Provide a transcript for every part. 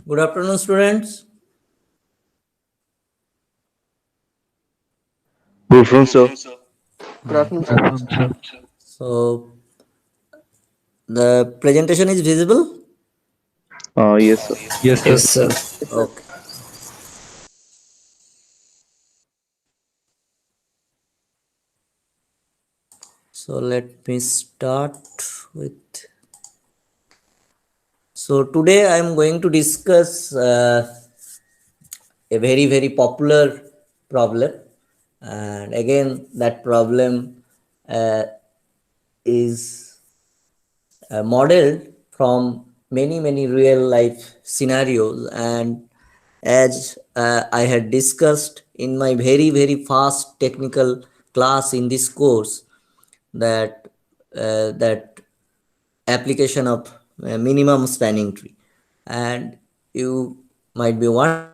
Good afternoon, students. Good afternoon, sir. Good afternoon, sir. So, the presentation is visible? Yes, sir. Yes, Yes, sir. sir. Yes, sir. Okay. So, let me start with. So, today I am going to discuss a very popular problem. And again, that problem is modeled from many real life scenarios, and as I had discussed in my very fast technical class in this course, that that application of minimum spanning tree. And you might be wondering,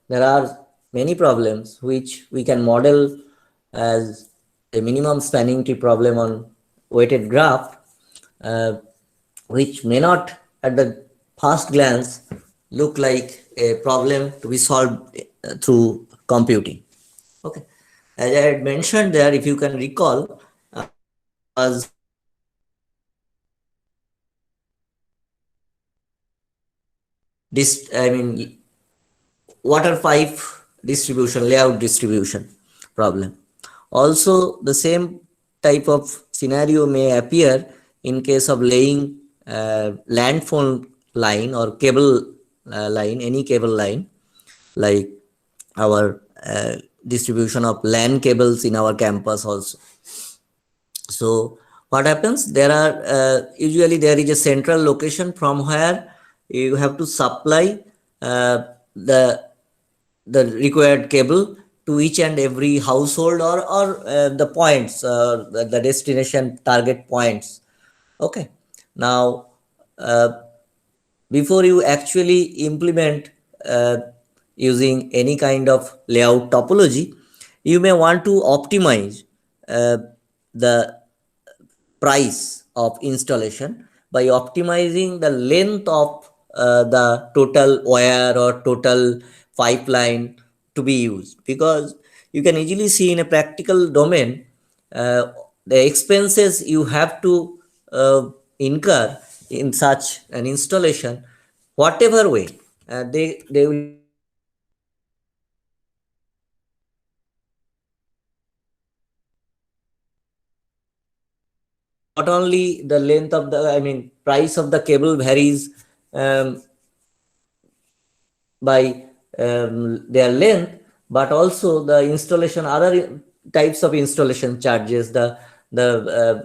there are many problems which we can model as a minimum spanning tree problem on weighted graph, uh, which may not at the first glance look like a problem to be solved through computing. Okay. As I had mentioned there, if you can recall, was this, I mean, water pipe distribution, layout distribution problem. Also, the same type of scenario may appear in case of laying land phone line or cable line, any cable line, like our distribution of LAN cables in our campus also. So what happens? There are usually there is a central location from where you have to supply uh, the the required cable to each and every household, or the points, the destination target points. Okay. Now, uh, before you actually implement using any kind of layout topology, you may want to optimize the price of installation by optimizing the length of the total wire or total pipeline to be used, because you can easily see in a practical domain the expenses you have to incur in such an installation, whatever way they will not only the length of the, I mean, price of the cable varies um, by their length, but also the installation, other types of installation charges, the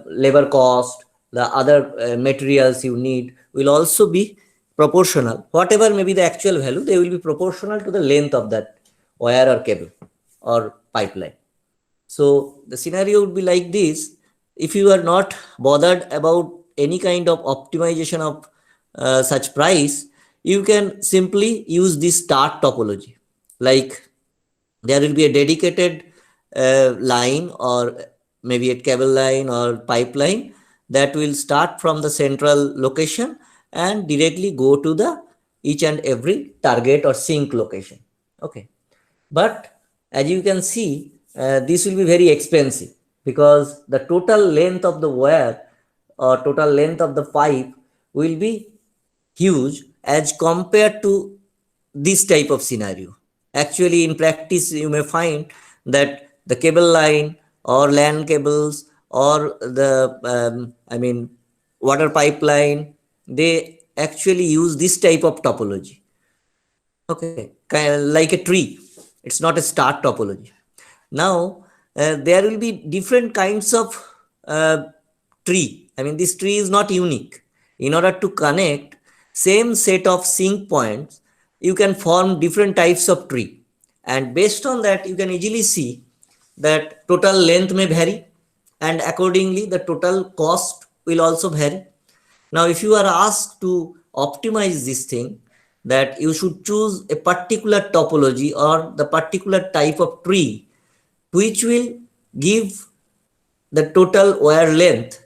labor cost, the other materials you need will also be proportional. Whatever may be the actual value, they will be proportional to the length of that wire or cable or pipeline. So the scenario would be like this. If you are not bothered about any kind of optimization of such price, you can simply use this start topology. Like, there will be a dedicated line, or maybe a cable line or pipeline, that will start from the central location and directly go to the each and every target or sink location. Okay. But as you can see, this will be very expensive, because the total length of the wire or total length of the pipe will be huge as compared to this type of scenario. Actually, in practice, you may find that the cable line or LAN cables or the, I mean, water pipeline, they actually use this type of topology. Okay, kind of like a tree. It's not a star topology. Now, there will be different kinds of tree. I mean, this tree is not unique. In order to connect same set of sync points, you can form different types of tree. And based on that, you can easily see that total length may vary, and accordingly, the total cost will also vary. Now, if you are asked to optimize this thing, that you should choose a particular topology or the particular type of tree which will give the total wire length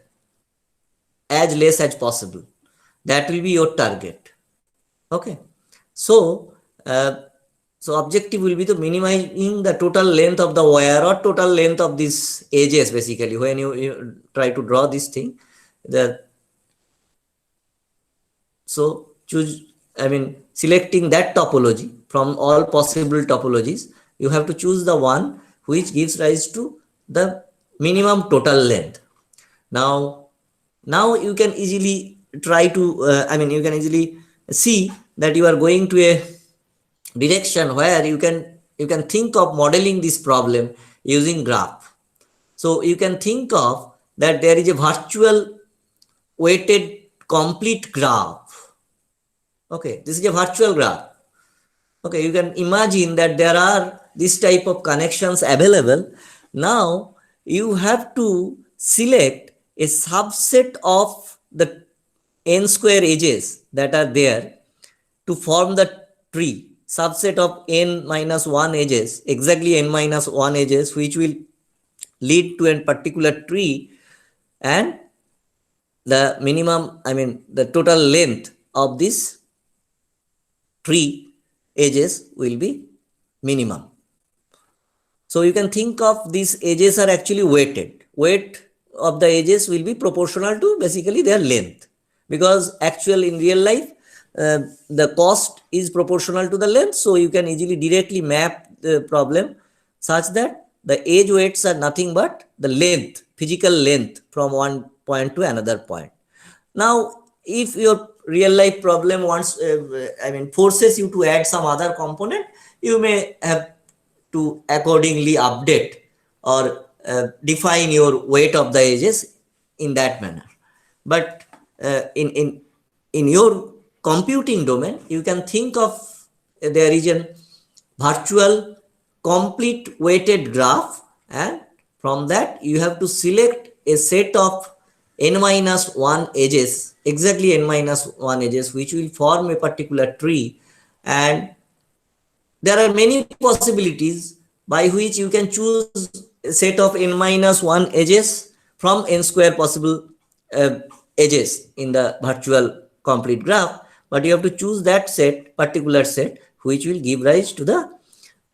as less as possible. That will be your target. Okay. So, so objective will be to minimizing the total length of the wire or total length of these edges. Basically, when you try to draw this thing, so choose, selecting that topology from all possible topologies, you have to choose the one which gives rise to the minimum total length. Now you can easily try to, you can easily see that you are going to a direction where you can think of modeling this problem using graph. So you can think of that there is a virtual weighted complete graph. Okay, this is a virtual graph. Okay, you can imagine that there are this type of connections available. Now you have to select a subset of the n square edges that are there to form the tree, subset of n minus 1 edges, exactly n minus 1 edges, which will lead to a particular tree, and the minimum, the total length of this tree edges will be minimum. So you can think of these edges are actually weighted. Weight of the edges will be proportional to basically their length, because actual in real life the cost is proportional to the length. So you can easily directly map the problem such that the edge weights are nothing but the length, physical length from one point to another point. Now, if your real life problem wants, forces you to add some other component, you may have to accordingly update or define your weight of the edges in that manner. But in your computing domain, you can think of there is a virtual complete weighted graph, and from that you have to select a set of n minus 1 edges, exactly n minus 1 edges, which will form a particular tree. And there are many possibilities by which you can choose a set of n minus 1 edges from n square possible edges in the virtual complete graph, but you have to choose that set, particular set, which will give rise to the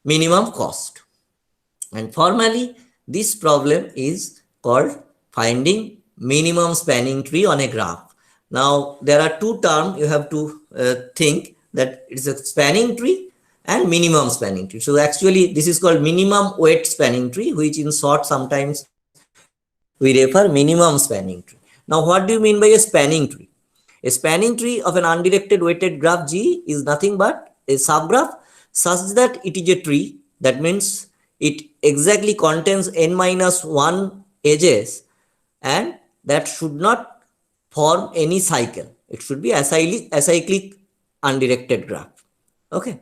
minimum cost. And formally, this problem is called finding minimum spanning tree on a graph. Now, there are two terms you have to think, that it's a spanning tree and minimum spanning tree. So actually, this is called minimum weight spanning tree, which in short sometimes we refer minimum spanning tree. Now, what do you mean by a spanning tree? A spanning tree of an undirected weighted graph G is nothing but a subgraph such that it is a tree. That means it exactly contains n minus 1 edges, and that should not form any cycle. It should be acyclic undirected graph. Okay.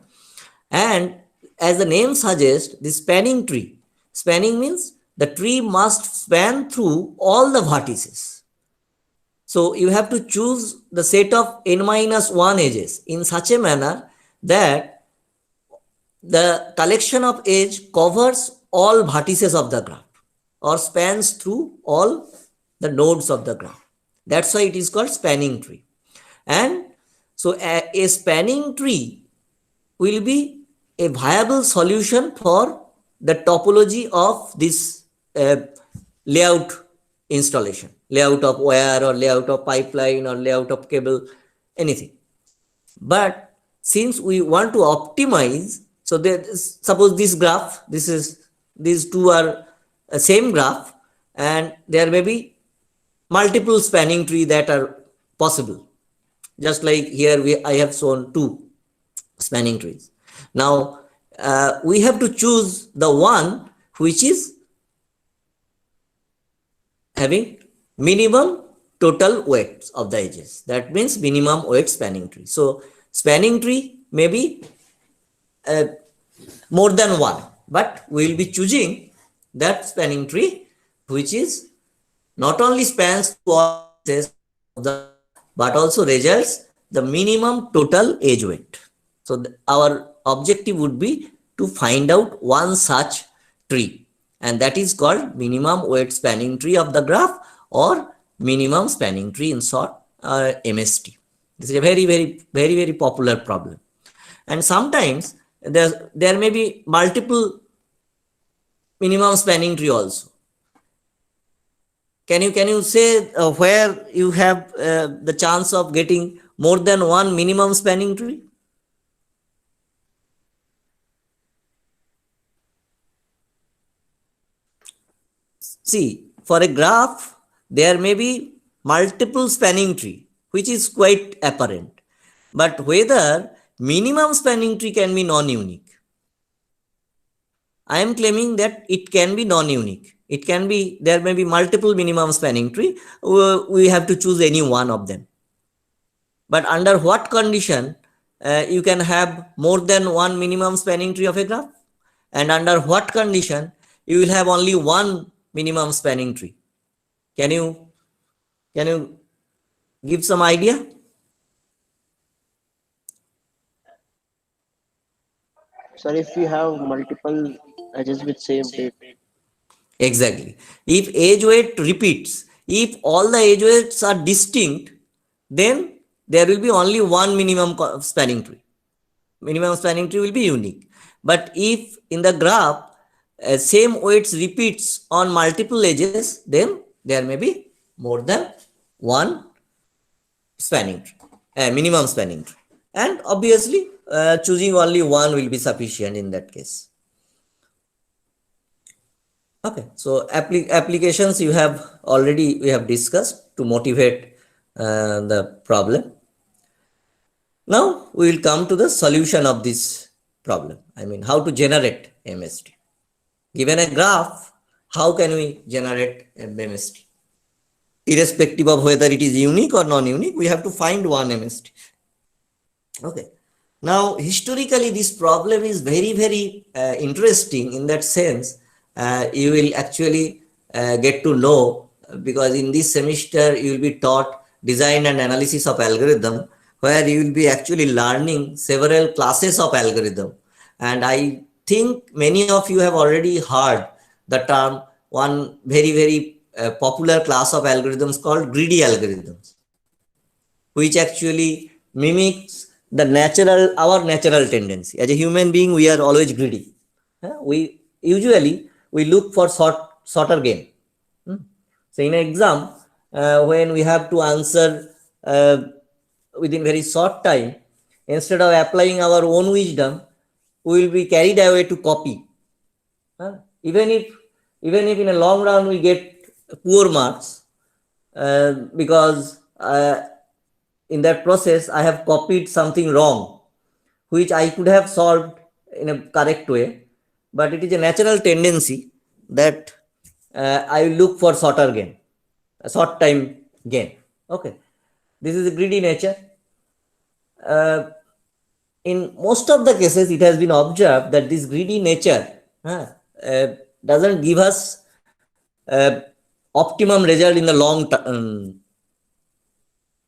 And as the name suggests, the spanning tree, spanning means the tree must span through all the vertices. So you have to choose the set of n minus 1 edges in such a manner that the collection of edge covers all vertices of the graph or spans through all the nodes of the graph. That's why it is called spanning tree. And so a spanning tree will be a viable solution for the topology of this layout installation, layout of wire or layout of pipeline or layout of cable, anything. But since we want to optimize, so suppose this graph, these two are a same graph, and there may be multiple spanning tree that are possible. Just like here I have shown two spanning trees. Now we have to choose the one which is having minimum total weights of the edges. That means minimum weight spanning tree. So spanning tree may be more than one, but we will be choosing that spanning tree which is not only spans to all edges of the, but also results the minimum total edge weight. So our objective would be to find out one such tree, and that is called minimum weight spanning tree of the graph or minimum spanning tree, in short, MST. This is a very popular problem. And sometimes there may be multiple minimum spanning tree also. Can you say where you have the chance of getting more than one minimum spanning tree? See, for a graph, there may be multiple spanning tree, which is quite apparent. But whether minimum spanning tree can be non-unique, I am claiming that it can be non-unique. It can be, there may be multiple minimum spanning tree. We have to choose any one of them. But under what condition you can have more than one minimum spanning tree of a graph? And under what condition you will have only one minimum spanning tree? Can you give some idea? Sir, if we have multiple edges with same weight, Exactly. If age weight repeats, if all the age weights are distinct, then there will be only one minimum spanning tree. Minimum spanning tree will be unique. But if in the graph same weights repeats on multiple edges, then there may be more than one spanning tree, minimum spanning tree. And obviously, choosing only one will be sufficient in that case. Okay, so applications we have discussed to motivate the problem. Now we will come to the solution of this problem. I mean, how to generate MST. Given a graph, how can we generate MST? Irrespective of whether it is unique or non-unique, we have to find one MST. Okay. Now, historically, this problem is very interesting in that sense. You will actually get to know, because in this semester you will be taught design and analysis of algorithm, where you will be actually learning several classes of algorithm. And I think many of you have already heard the term, one very popular class of algorithms called greedy algorithms, which actually mimics our natural tendency. As a human being, we are always greedy. We usually we look for shorter gain. So in an exam, when we have to answer within very short time, instead of applying our own wisdom, we will be carried away to copy. Even if in a long run we get poor marks, because in that process I have copied something wrong, which I could have solved in a correct way, but it is a natural tendency that I will look for shorter gain, a short time gain. Okay, this is a greedy nature. In most of the cases, it has been observed that this greedy nature doesn't give us optimum result in the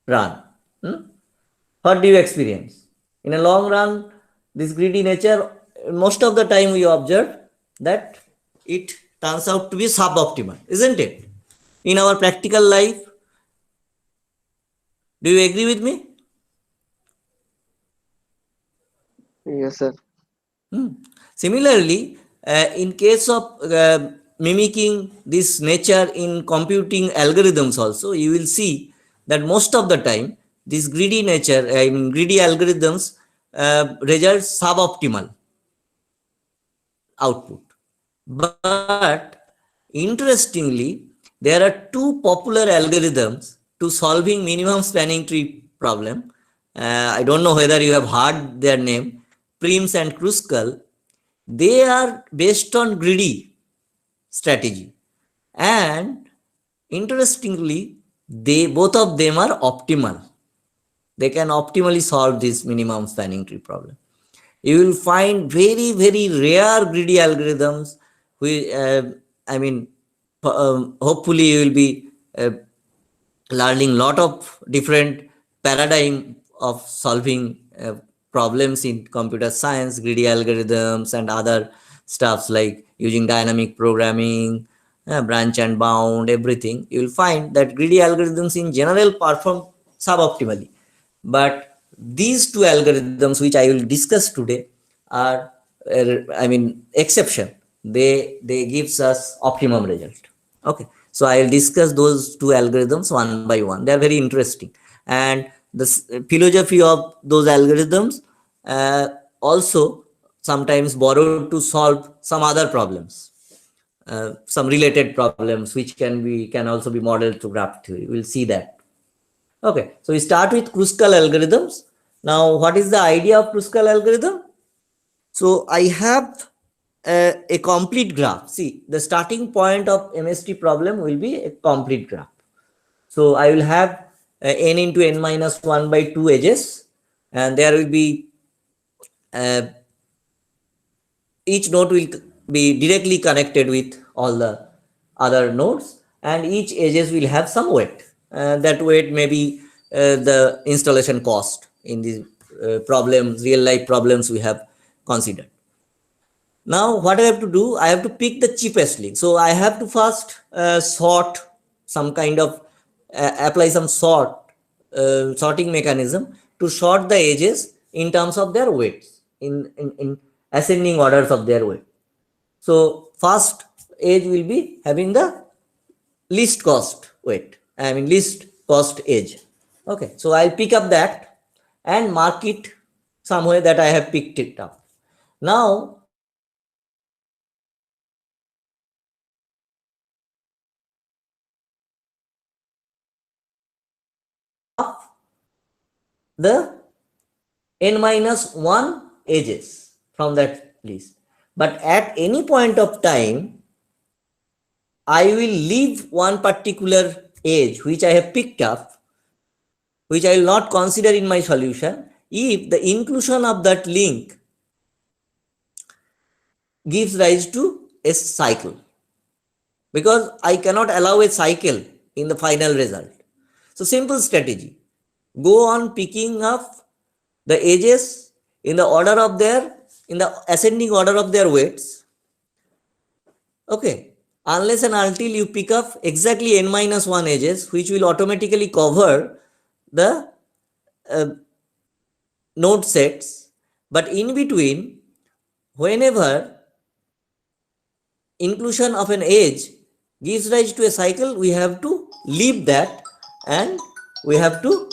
run. What do you experience? In a long run, this greedy nature, most of the time we observe that it turns out to be suboptimal, isn't it? In our practical life, do you agree with me? yes, sir. Similarly, in case of mimicking this nature in computing algorithms also, you will see that most of the time, this greedy nature, greedy algorithms result suboptimal output. But interestingly, there are two popular algorithms to solving minimum spanning tree problem. I don't know whether you have heard their name, Prims and Kruskal. They are based on greedy strategy, and interestingly, they both of them are optimal. They can optimally solve this minimum spanning tree problem. You will find very rare greedy algorithms. We, I mean, hopefully you will be learning lot of different paradigm of solving problems in computer science, greedy algorithms and other stuffs like using dynamic programming, branch and bound, everything, you will find that greedy algorithms in general perform suboptimally. But these two algorithms, which I will discuss today, are, exception. They gives us optimum result. Okay, so I will discuss those two algorithms one by one. They are very interesting, and the philosophy of those algorithms also sometimes borrowed to solve some other problems, some related problems which can also be modeled through graph theory. We'll see that. Okay, so we start with Kruskal algorithms. Now, what is the idea of Kruskal algorithm? So I have a complete graph. See, the starting point of MST problem will be a complete graph. So I will have n into n minus 1 by 2 edges, and there will be uh, each node will be directly connected with all the other nodes, and each edges will have some weight. That weight may be the installation cost in these problems, real life problems we have considered. Now what I have to do, I have to pick the cheapest link. So I have to first sort some kind of apply some sorting mechanism to sort the edges in terms of their weights, in ascending orders of their weight. So first edge will be having the least cost weight, least cost edge. Okay, so I'll pick up that and mark it somewhere that I have picked it up. Now the n minus 1 edges from that list. But at any point of time, I will leave one particular edge which I have picked up, which I will not consider in my solution, if the inclusion of that link gives rise to a cycle, because I cannot allow a cycle in the final result. So simple strategy, go on picking up the edges in the ascending order of their weights. Okay, unless and until you pick up exactly n minus 1 edges, which will automatically cover the uh, node sets. But in between, whenever inclusion of an edge gives rise to a cycle, we have to leave that, and we have to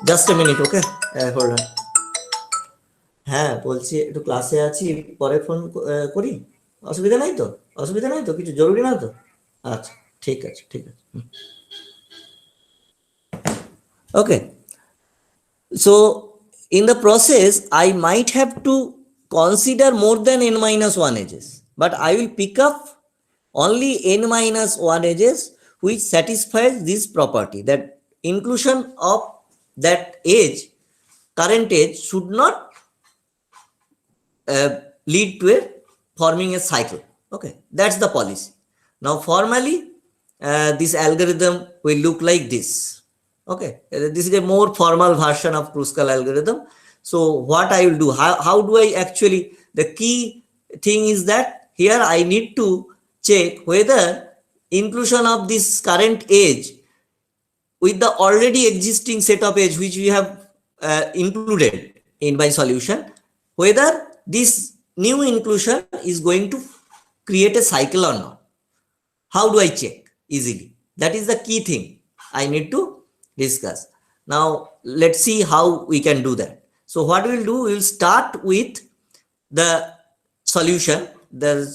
just a minute. Okay, hold on. হ্যাঁ বলছি একটু ক্লাসে আছি, পরে phone করি। অসুবিধা নাই তো কিছু জরুরি না তো? আচ্ছা, ঠিক আছে। Okay, so in the process I might have to consider more than n minus 1 edges, but I will pick up only n minus 1 edges which satisfies this property, that inclusion of that edge, current edge, should not lead to forming a cycle. Okay, that's the policy. Now formally this algorithm will look like this. Okay, this is a more formal version of Kruskal algorithm. So what I will do, how do I actually, the key thing is that here I need to check whether inclusion of this current edge with the already existing set of edge which we have included in my solution, whether this new inclusion is going to create a cycle or not. How do I check easily? That is the key thing I need to discuss. Now let's see how we can do that. So what we will do, we will start with the solution. There's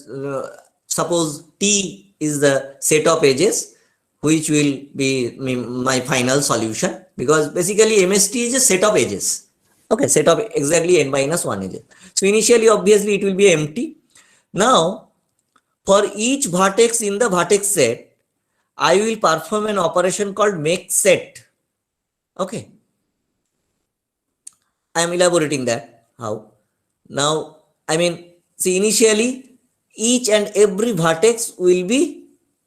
suppose T is the set of edges which will be my final solution, because basically MST is a set of edges. Okay, set of exactly n minus 1 edges. So initially obviously it will be empty. Now for each vertex in the vertex set, I will perform an operation called make set. Okay, I am elaborating that how. Now see, initially each and every vertex will be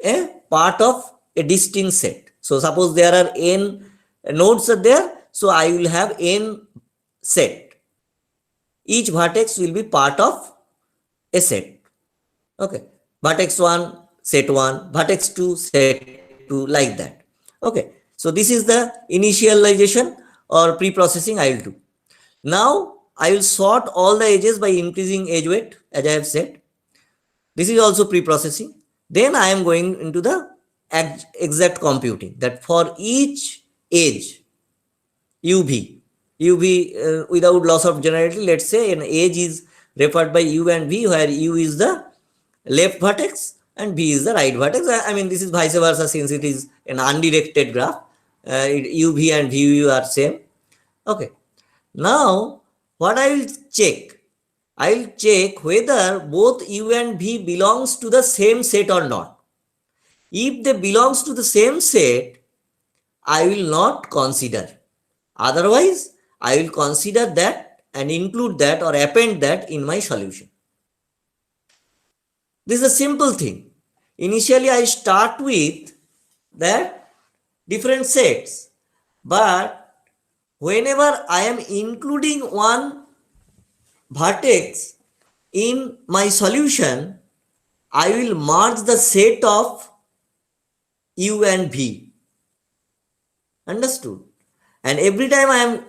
a part of a distinct set. So suppose there are n nodes are there, so I will have n set. Each vertex will be part of a set. Okay, vertex 1, set 1, vertex 2, set 2, like that. Okay, so this is the initialization or pre-processing I will do. Now I will sort all the edges by increasing edge weight, as I have said. This is also pre-processing. Then I am going into the exact computing, that for each edge UV, without loss of generality, let's say an edge is referred by U and V, where U is the left vertex and V is the right vertex. I mean, this is vice versa since it is an undirected graph. UV and VU are same. Okay. Now, what I will check? I will check whether both U and V belongs to the same set or not. If they belongs to the same set, I will not consider. Otherwise, I will consider that and include that or append that in my solution. This is a simple thing. Initially, I start with that different sets, but whenever I am including one vertex in my solution, I will merge the set of U and V. Understood? And every time I am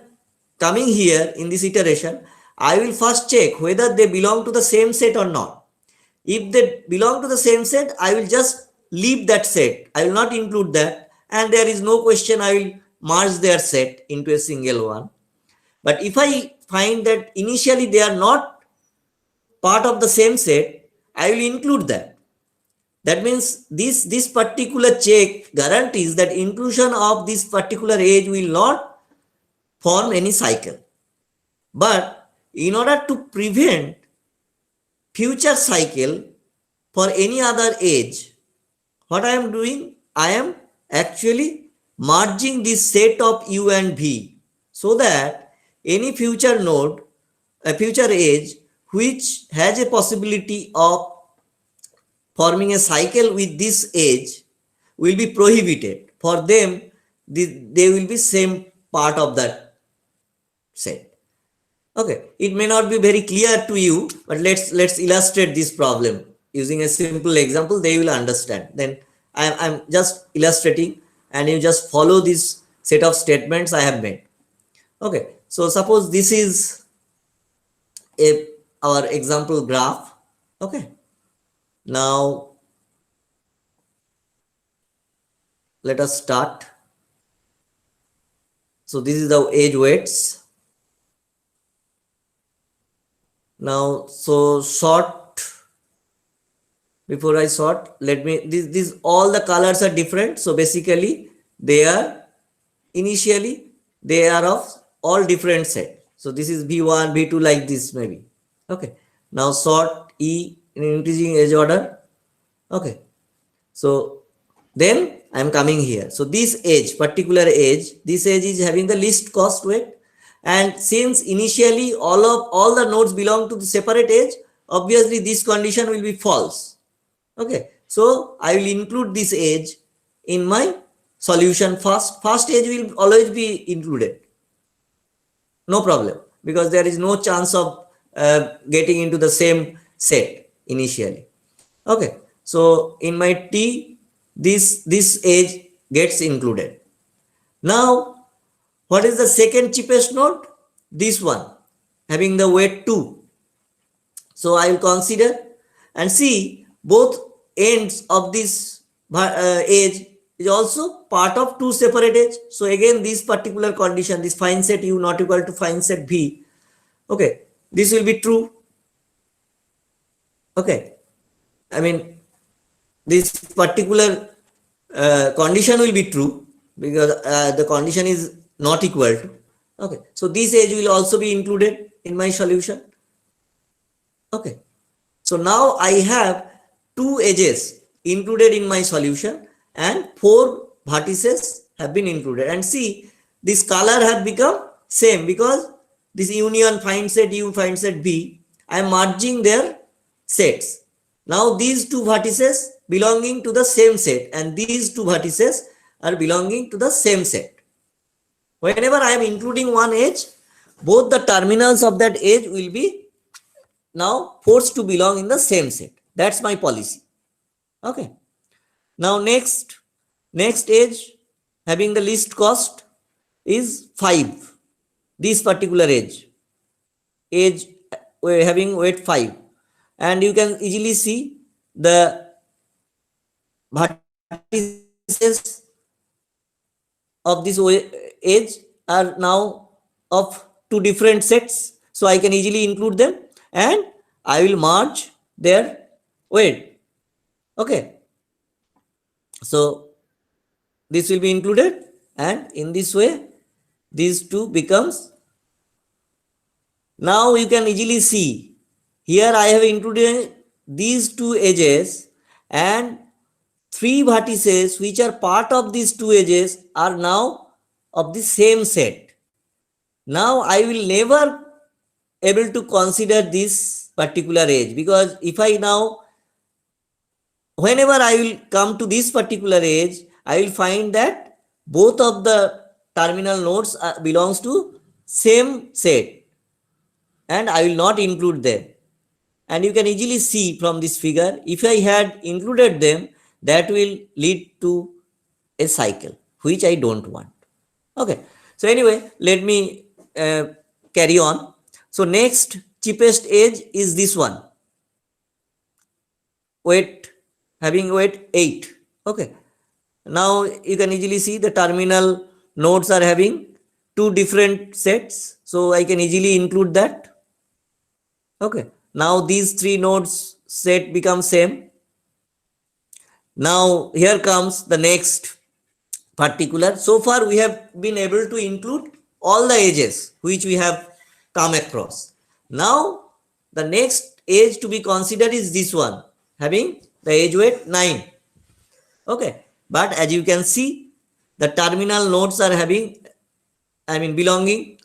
coming here in this iteration, I will first check whether they belong to the same set or not. If they belong to the same set, I will just leave that set. I will not include that, and there is no question I will merge their set into a single one. But if I find that initially they are not part of the same set, I will include that. That means this particular check guarantees that inclusion of this particular edge will not form any cycle. But in order to prevent future cycle for any other edge, what I am doing? I am actually merging this set of U and V so that any future node, a future edge which has a possibility of forming a cycle with this edge will be prohibited. For them, they will be same part of that set. Okay, it may not be very clear to you, but let's illustrate this problem using a simple example. They will understand. Then I'm just illustrating, and you just follow this set of statements I have made. Okay, so suppose this is our example graph. Okay, now let us start. So this is the edge weights. Now, so sort, before I sort, let me, this all the colors are different. So basically they are initially they are of all different set. So this is B1, B2, like this maybe. Okay. Now sort E in increasing edge order. Okay. So then I am coming here. So this edge, particular edge, this edge is having the least cost weight. And since initially all the nodes belong to the separate edge, obviously this condition will be false. Okay. So I will include this edge in my solution first. First edge will always be included. No problem, because there is no chance of getting into the same set initially. Okay. So in my T, this edge gets included. Now, what is the second cheapest node? This one, having the weight 2. So I will consider and see both ends of this edge is also part of two separate edge. So again, this particular condition, this fine set U not equal to fine set V. Okay, this will be true. Okay, I mean, this particular condition will be true because the condition is not equal to. Okay, so this edge will also be included in my solution. Okay, so now I have two edges included in my solution and 4 vertices have been included. And see, this color have become same because this union fine set U, fine set V, I am merging their sets. Now these two vertices belonging to the same set and these two vertices are belonging to the same set. Whenever I am including one edge, both the terminals of that edge will be now forced to belong in the same set. That's my policy. Okay. Now next edge having the least cost is 5. This particular edge we're having weight 5, and you can easily see the vertices of this edge are now of two different sets, so I can easily include them and I will merge their weight. Okay, so this will be included, and in this way these two becomes. Now you can easily see here I have included these two edges, and 3 vertices which are part of these 2 edges are now of the same set. Now I will never able to consider this particular edge, because if I now, whenever I will come to this particular edge, I will find that both of the terminal nodes belongs to same set, and I will not include them. And you can easily see from this figure, if I had included them, that will lead to a cycle, which I don't want. Okay, so anyway, let me carry on. So next cheapest edge is this one, having weight 8. Okay, now you can easily see the terminal nodes are having two different sets, so I can easily include that. Okay, now these 3 nodes set become same. Now here comes the next particular. So far we have been able to include all the edges which we have come across. Now the next edge to be considered is this one, having the edge weight 9. Okay, but as you can see, the terminal nodes are having, belonging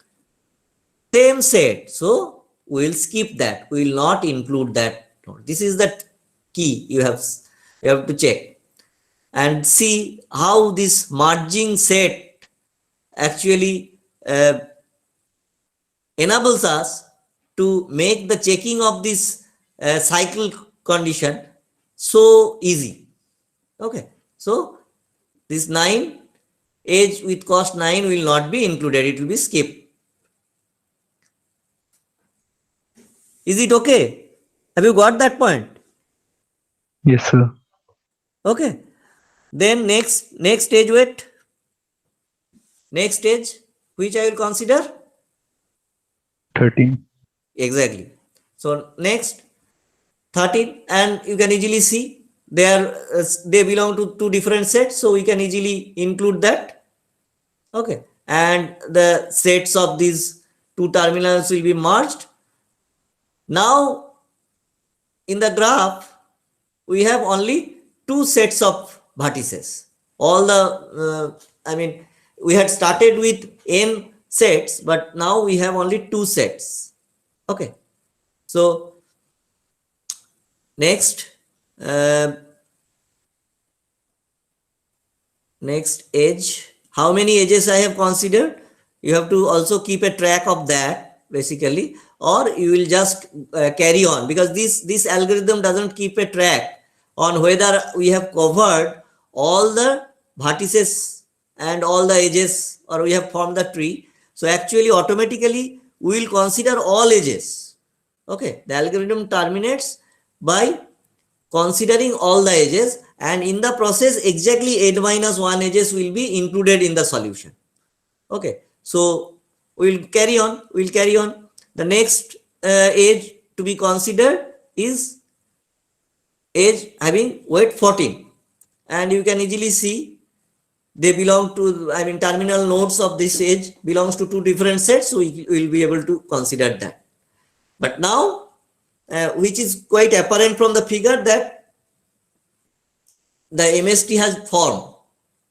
same set, so we will skip that. We will not include that node. This is the key you have to check and see how this merging set actually enables us to make the checking of this cycle condition so easy. Okay, so this 9 edge with cost 9 will not be included, it will be skipped. Is it okay? Have you got that point? Yes, sir. Okay, then next edge weight, next edge which I will consider 13. exactly. So next 13, and you can easily see they belong to two different sets, so we can easily include that. Okay, and the sets of these two terminals will be merged. Now in the graph we have only 2 sets of vertices. All the we had started with n sets, but now we have only 2 sets. Okay, so next edge, how many edges I have considered, you have to also keep a track of that basically, or you will just carry on, because this algorithm doesn't keep a track on whether we have covered all the vertices and all the edges, or we have formed the tree. So actually automatically we will consider all edges. Okay, the algorithm terminates by considering all the edges, and in the process exactly n-1 edges will be included in the solution. Okay, so we'll carry on. The next edge to be considered is edge having weight 14, and you can easily see they belong to, terminal nodes of this edge belongs to 2 different sets, so we will be able to consider that. But now which is quite apparent from the figure, that the MST has formed.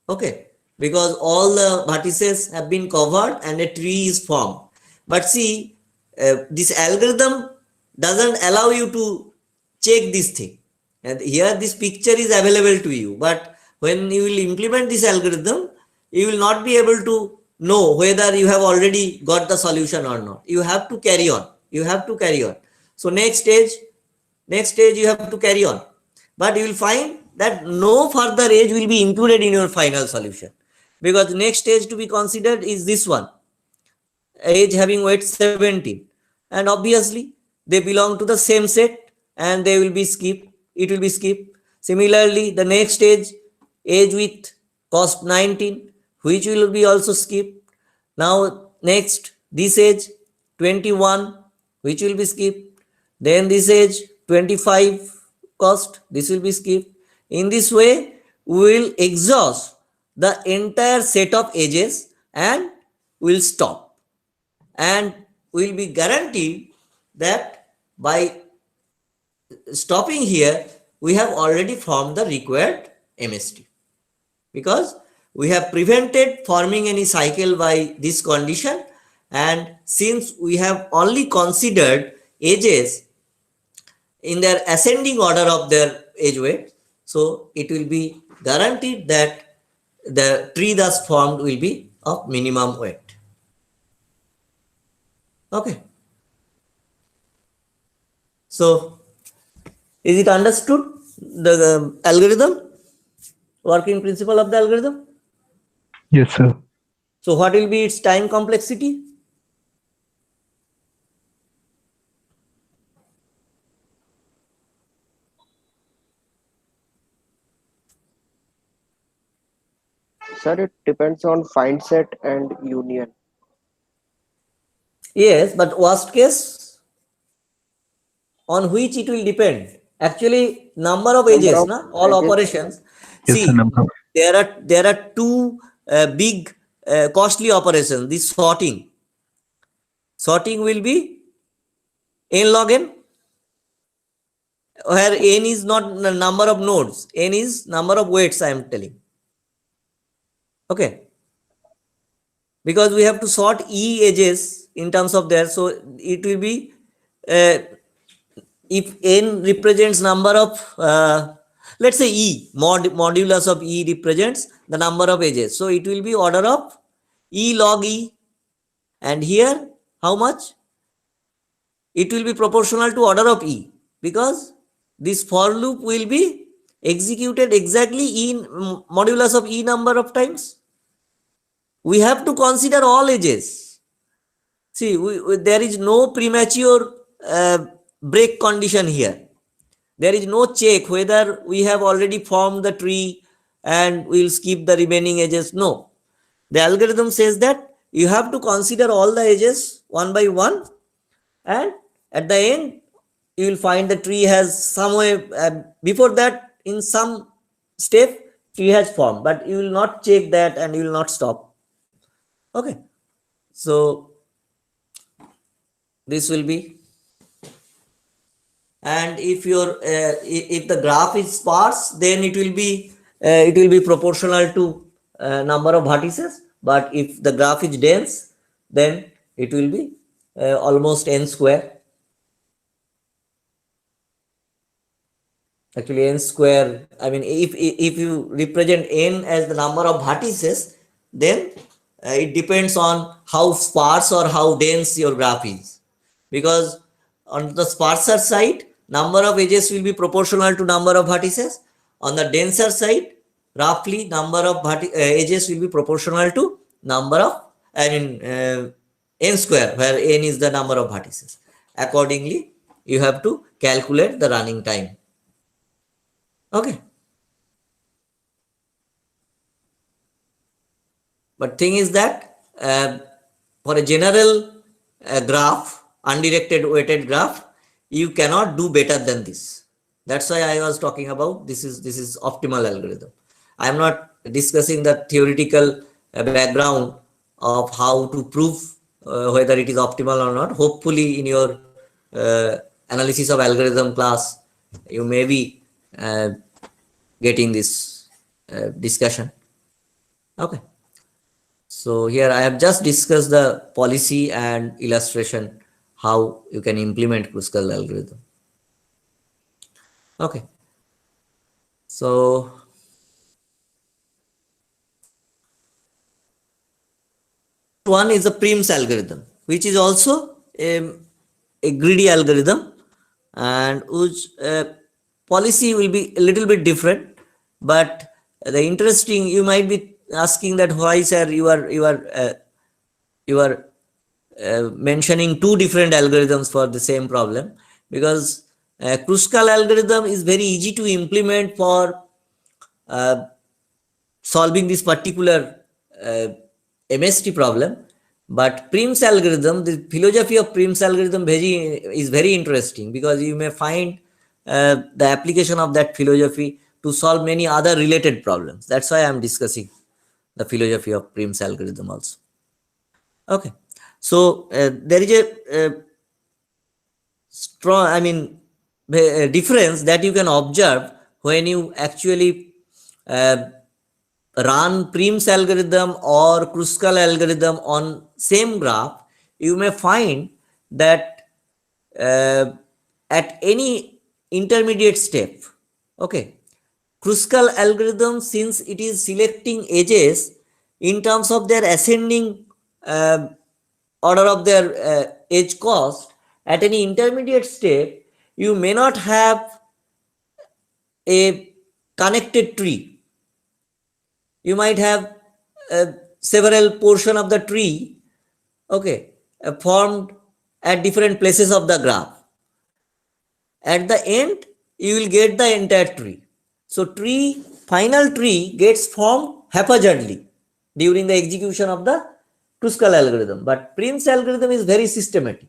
Okay, because all the vertices have been covered and a tree is formed. But see, this algorithm doesn't allow you to check this thing, and here this picture is available to you, but when you will implement this algorithm, you will not be able to know whether you have already got the solution or not. You have to carry on. So next stage you have to carry on. But you will find that no further age will be included in your final solution, because next stage to be considered is this one, age having weight 17, and obviously they belong to the same set and they will be skipped, it will be skipped. Similarly, the next age with cost 19, which will be also skipped. Now next, this age 21, which will be skipped. Then this age 25 cost, this will be skipped. In this way we will exhaust the entire set of ages and will stop, and will be guaranteed that by stopping here we have already formed the required MST, because we have prevented forming any cycle by this condition. And since we have only considered ages in their ascending order of their age weight, so it will be guaranteed that the tree thus formed will be of minimum weight. Okay, so is it understood, the algorithm, working principle of the algorithm? Yes, sir. So what will be its time complexity? Sir, it depends on find set and union. Yes, but worst case, on which it will depend? Actually, number of Number ages, of na? All edges. operations. Yes, sir. See, Number. there are two big costly operations. This sorting. Sorting will be n log n, where n is not the number of nodes, n is number of weights, I am telling. Okay. Because we have to sort e edges in terms of there, so it will be uh, if n represents number of let's say modulus of e represents the number of edges, so it will be order of e log e, and here how much, it will be proportional to order of e, because this for loop will be executed exactly in modulus of e number of times. We have to consider all edges. See, there is no premature break condition here. There is no check whether we have already formed the tree and we will skip the remaining edges. No. The algorithm says that you have to consider all the edges one by one, and at the end you will find the tree has somewhere before that in some step tree has formed, but you will not check that and you will not stop. Okay. So this will be, and if your if the graph is sparse, then it will be proportional to number of vertices, but if the graph is dense, then it will be almost n square. Actually n square, I mean, if you represent n as the number of vertices, then it depends on how sparse or how dense your graph is, because on the sparser side number of edges will be proportional to number of vertices, on the denser side roughly number of edges will be proportional to number of, I mean, n square, where n is the number of vertices. Accordingly you have to calculate the running time. Okay. But thing is that for a general graph, undirected weighted graph, you cannot do better than this. That's why I was talking about this is optimal algorithm. I am not discussing the theoretical background of how to prove whether it is optimal or not. Hopefully in your analysis of algorithm class, you may be getting this discussion. Okay. So here I have just discussed the policy and illustration how you can implement Kruskal algorithm. Okay. So one is the Prim's algorithm, which is also a greedy algorithm. and whose policy will be a little bit different. But the interesting, you might be asking that why, sir, you are mentioning two different algorithms for the same problem, because Kruskal algorithm is very easy to implement for uh, solving this particular MST problem. But Prim's algorithm, the philosophy of Prim's algorithm is very interesting, because you may find the application of that philosophy to solve many other related problems. That's why I'm discussing the philosophy of Prim's algorithm also. Okay, so there is a strong, difference that you can observe when you actually run Prim's algorithm or Kruskal algorithm on same graph. You may find that at any intermediate step, okay, Kruskal algorithm, since it is selecting edges in terms of their ascending order of their edge cost, at any intermediate step, you may not have a connected tree. You might have several portion of the tree, okay, formed at different places of the graph. At the end, you will get the entire tree. So final tree gets formed haphazardly during the execution of the Kruskal algorithm. But Prim's algorithm is very systematic.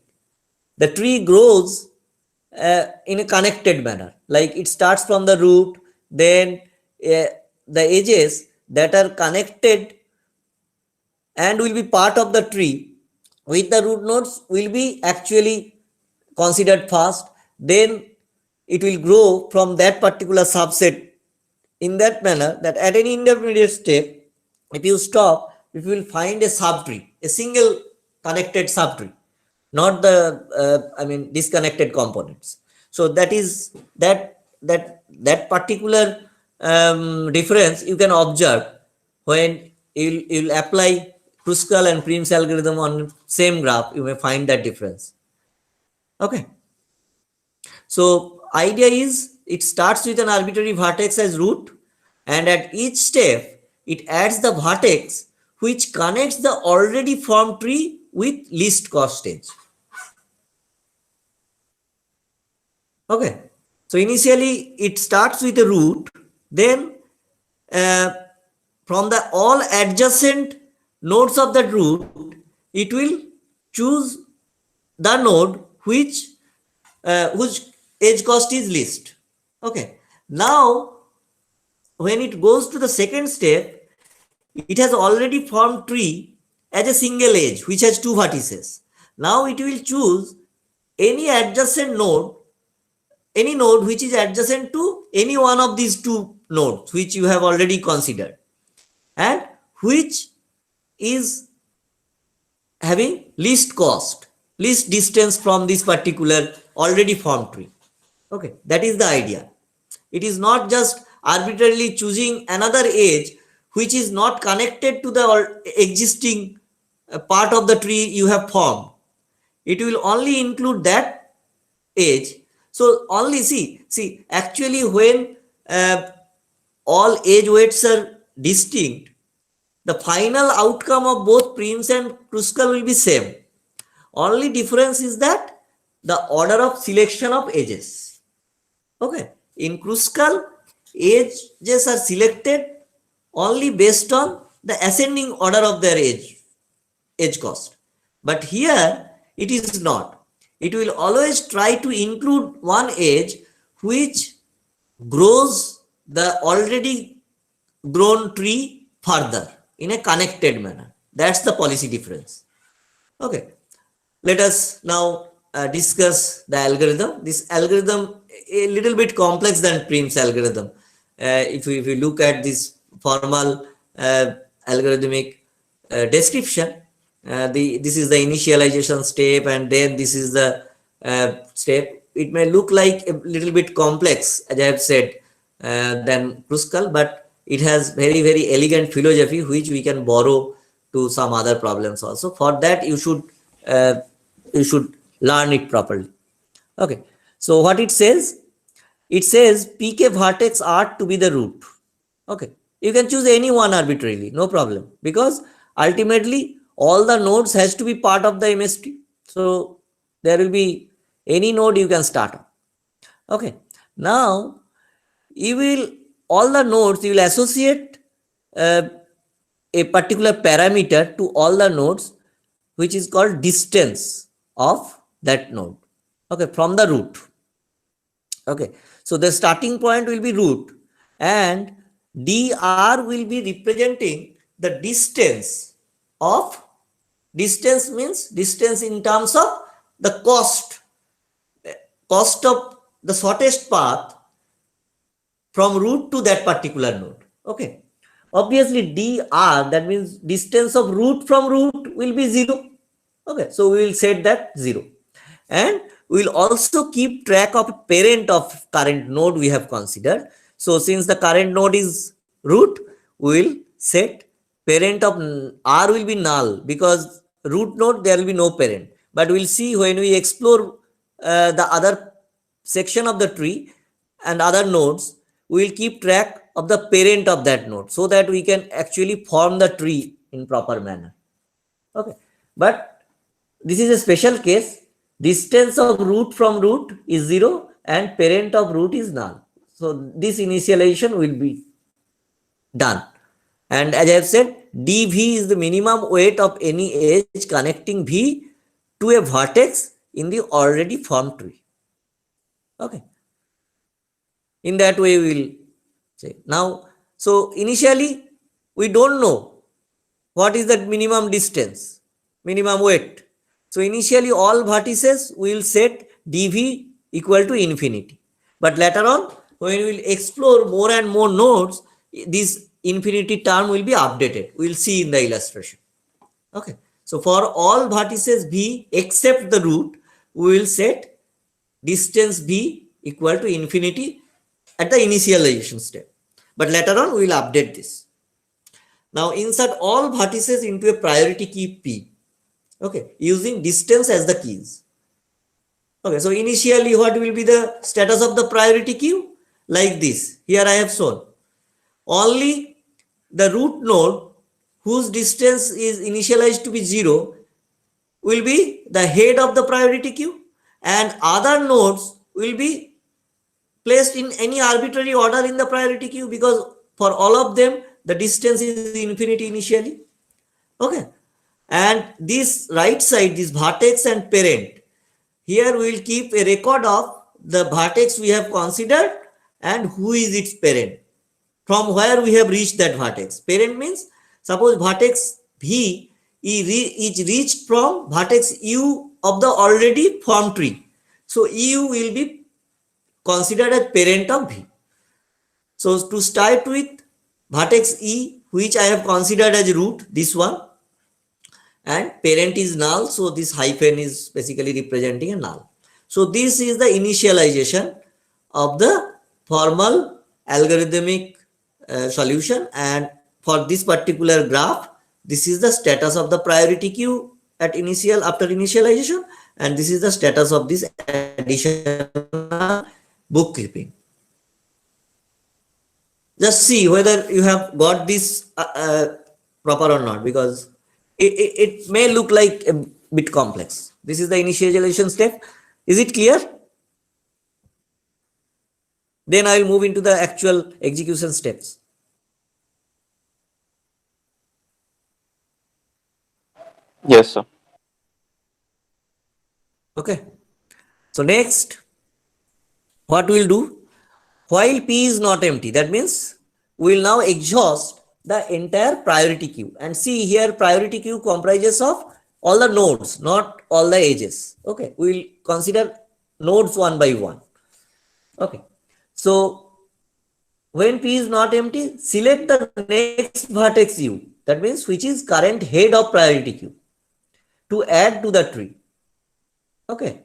The tree grows in a connected manner. Like it starts from the root, then the edges that are connected and will be part of the tree with the root nodes will be actually considered first. Then it will grow from that particular subset in that manner that at any intermediate step, if you stop, you will find a subtree, a single connected subtree, not the disconnected components. So that is that particular difference you can observe when you'll apply Kruskal and Prim's algorithm on same graph. You may find that difference. Okay. So idea is it starts with an arbitrary vertex as root, and at each step it adds the vertex which connects the already formed tree with least cost edge. Okay, so initially it starts with a root, then from the all adjacent nodes of that root, it will choose the node whose edge cost is least. Okay, now when it goes to the second step, it has already formed tree as a single edge which has two vertices. Now it will choose any adjacent node, any node which is adjacent to any one of these two nodes which you have already considered and which is having least cost, least distance from this particular already formed tree. Okay, that is the idea. It is not just arbitrarily choosing another edge which is not connected to the existing part of the tree you have formed. It will only include that edge. So only see actually when all edge weights are distinct, the final outcome of both Prim's and Kruskal will be same. Only difference is that the order of selection of edges. Okay, in Kruskal, edges are selected only based on the ascending order of their edge cost. But here it is not. It will always try to include one edge which grows the already grown tree further in a connected manner. That's the policy difference. Okay, let us now discuss the algorithm. This algorithm a little bit complex than Prim's algorithm. If you look at this formal algorithmic description, this is the initialization step, and then this is the step. It may look like a little bit complex, as I have said, than Kruskal, but it has very, very elegant philosophy which we can borrow to some other problems also. For that, you should learn it properly. Okay, So what it says? It says pk vertex r to be the root. Okay, you can choose any one arbitrarily, no problem, because ultimately all the nodes has to be part of the MS tree. So there will be any node you can start on. Okay, now you will, all the nodes you will associate uh, a particular parameter to all the nodes, which is called distance of that node, okay, from the root. Okay, so the starting point will be root, and dr will be representing the distance of, distance means distance in terms of the cost of the shortest path from root to that particular node. Okay, obviously dr, that means distance of root from root, will be 0. Okay, so we will set that 0, and we will also keep track of parent of current node we have considered. So since the current node is root, we will set parent of r will be null, because root node there will be no parent. But we will see when we explore the other section of the tree and other nodes, we will keep track of the parent of that node, so that we can actually form the tree in proper manner. Okay, but this is a special case. Distance of root from root is 0 and parent of root is null. So this initialization will be done. And as I have said, dv is the minimum weight of any edge connecting v to a vertex in the already formed tree. Okay, in that way we will say. Now, so initially we don't know what is that minimum distance, minimum weight. So initially all vertices will set dv equal to infinity. But later on, when we will explore more and more nodes, this infinity term will be updated. We will see in the illustration. Okay. So for all vertices v except the root, we will set distance v equal to infinity at the initialization step. But later on, we will update this. Now insert all vertices into a priority key P. Okay, using distance as the keys. Okay, so initially what will be the status of the priority queue? Like this. Here I have shown. Only the root node whose distance is initialized to be 0 will be the head of the priority queue, and other nodes will be placed in any arbitrary order in the priority queue, because for all of them the distance is infinity initially. Okay, and this right side, this vertex and parent, here we will keep a record of the vertex we have considered and who is its parent, from where we have reached that vertex. Parent means, suppose vertex v is reached from vertex u of the already formed tree, so u will be considered as parent of v. So to start with vertex e, which I have considered as root, this one, and parent is null, so this hyphen is basically representing a null. So this is the initialization of the formal algorithmic solution, and for this particular graph, this is the status of the priority queue at initial, after initialization, and this is the status of this additional bookkeeping. Just see whether you have got this proper or not, because it may look like a bit complex. This is the initialization step. Is it clear? Then I will move into the actual execution steps. Yes, sir. Okay. So next, what we will do, while P is not empty, that means we will now exhaust the entire priority queue. And see here, priority queue comprises of all the nodes, not all the edges. Okay, we will consider nodes one by one. Okay, so when P is not empty, select the next vertex U, that means which is current head of priority queue, to add to the tree. Okay,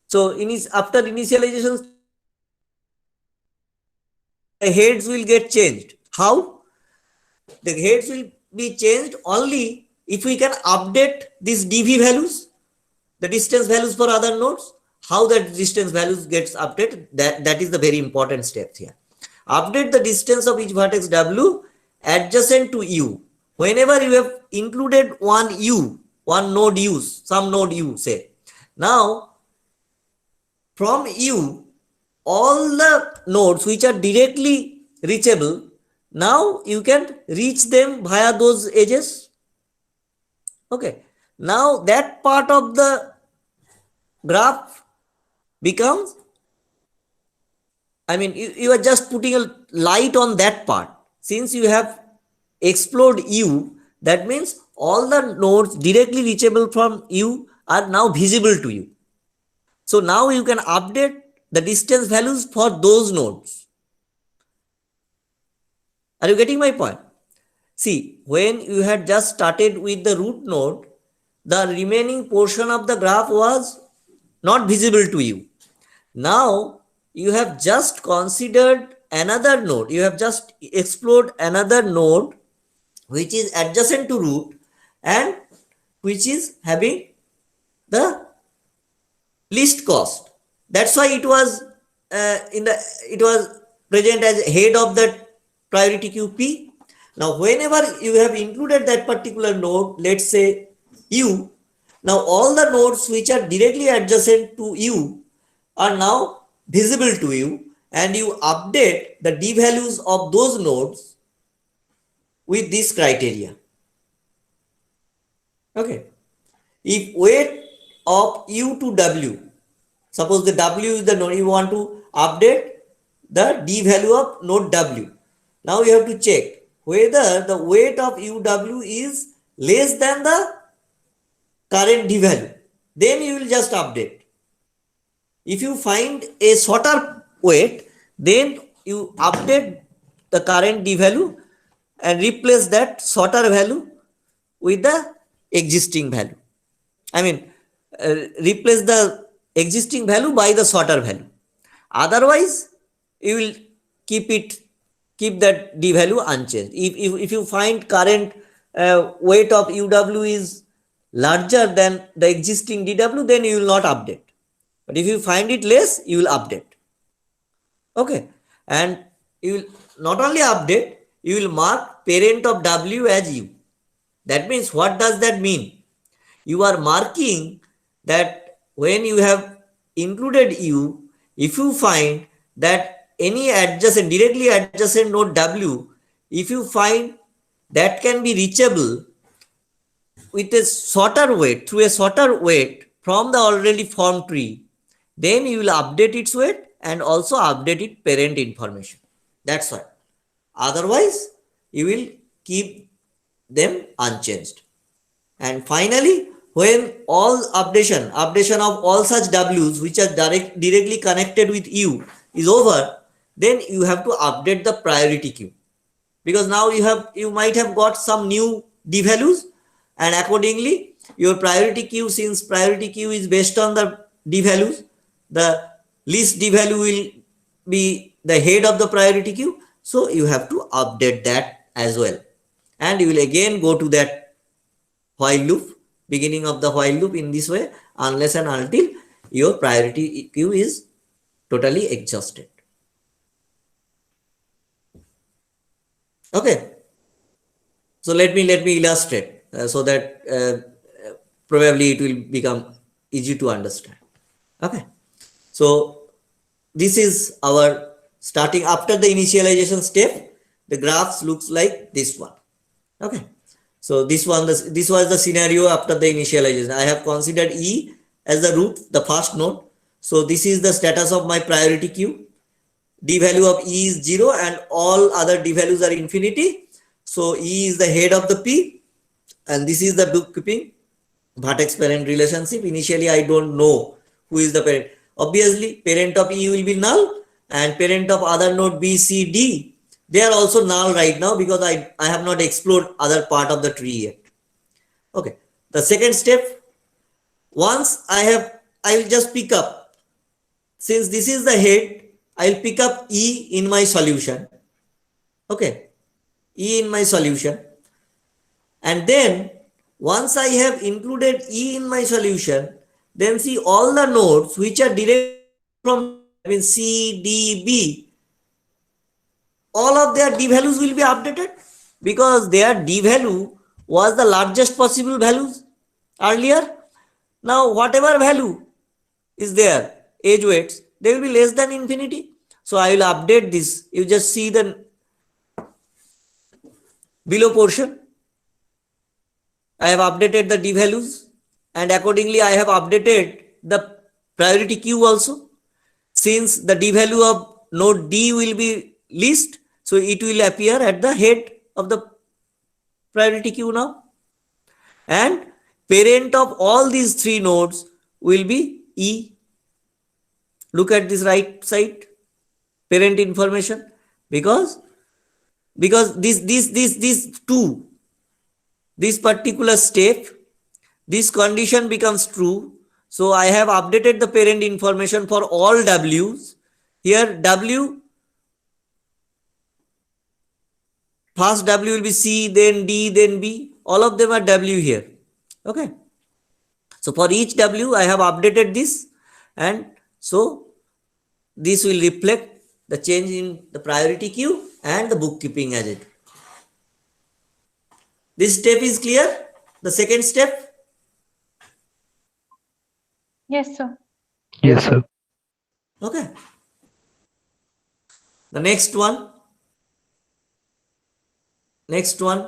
so after initialization, the heads will get changed. How? The heads will be changed only if we can update these dv values, the distance values for other nodes. how that distance values gets updated, that is the very important step here. Update the distance of each vertex W adjacent to U. Whenever you have included one U, one node U, some node U, say. Now, from U, all the nodes which are directly reachable, now you can reach them via those edges. Okay. Now that part of the graph becomes, I mean, you are just putting a light on that part. Since you have explored U, that means all the nodes directly reachable from U are now visible to you. So now you can update the distance values for those nodes. Are you getting my point? See, when you had just started with the root node, the remaining portion of the graph was not visible to you. Now you have just considered another node. You have just explored another node which is adjacent to root and which is having the least cost. That's why it was it was present as head of the priority queue P. Now, whenever you have included that particular node, let's say U, now all the nodes which are directly adjacent to U are now visible to you, and you update the D values of those nodes with this criteria. Okay. If weight of U to W, suppose the W is the node, you want to update the D value of node W. Now you have to check whether the weight of UW is less than the current D value. Then you will just update. If you find a shorter weight, then you update the current D value and replace that shorter value with the existing value. I mean, replace the existing value by the shorter value. Otherwise, you will keep that D value unchanged. If you find current weight of UW is larger than the existing DW, then you will not update. But if you find it less, you will update. Okay. And you will not only update, you will mark parent of W as U. That means, what does that mean? You are marking that when you have included U, if you find that any adjacent, directly adjacent node W, if you find that can be reachable with a shorter weight, through a shorter weight from the already formed tree, then you will update its weight and also update its parent information. That's why. Otherwise, you will keep them unchanged. And finally, when all updation of all such W's which are directly connected with U is over, then you have to update the priority queue, because now you might have got some new D values, and accordingly your priority queue, since priority queue is based on the D values, the least D value will be the head of the priority queue, so you have to update that as well. And you will again go to that while loop, beginning of the while loop, in this way, unless and until your priority queue is totally exhausted. Okay. So let me illustrate so that probably it will become easy to understand. Okay. So this is our starting after the initialization step. The graphs looks like this one. Okay. So this was the scenario after the initialization. I have considered E as the root, the first node. So this is the status of my priority queue. D value of E is 0 and all other D values are infinity. So E is the head of the P, and this is the bookkeeping vertex parent relationship. Initially, I don't know who is the parent. Obviously, parent of E will be null, and parent of other node B, C, D, they are also null right now, because I have not explored other part of the tree yet. Okay. The second step, once I will just pick up, since this is the head, I will pick up E in my solution. Okay. E in my solution. And then once I have included E in my solution, then see all the nodes which are directly from, I mean C, D, B, all of their D values will be updated because their D value was the largest possible values earlier. Now whatever value is there, age weights, they will be less than infinity. So I will update this. You just see the below portion. I have updated the D values and accordingly I have updated the priority queue also. Since the D value of node D will be least, so it will appear at the head of the priority queue now. And parent of all these three nodes will be E. Look at this right side, parent information, because this particular step, this condition becomes true. So I have updated the parent information for all W's. Here W, first W will be C, then D, then B. All of them are W here. Okay. So for each W, I have updated this, and so this will reflect the change in the priority queue and the bookkeeping as it. This step is clear. The second step. Yes, sir. Yes, sir. Okay. The next one. Next one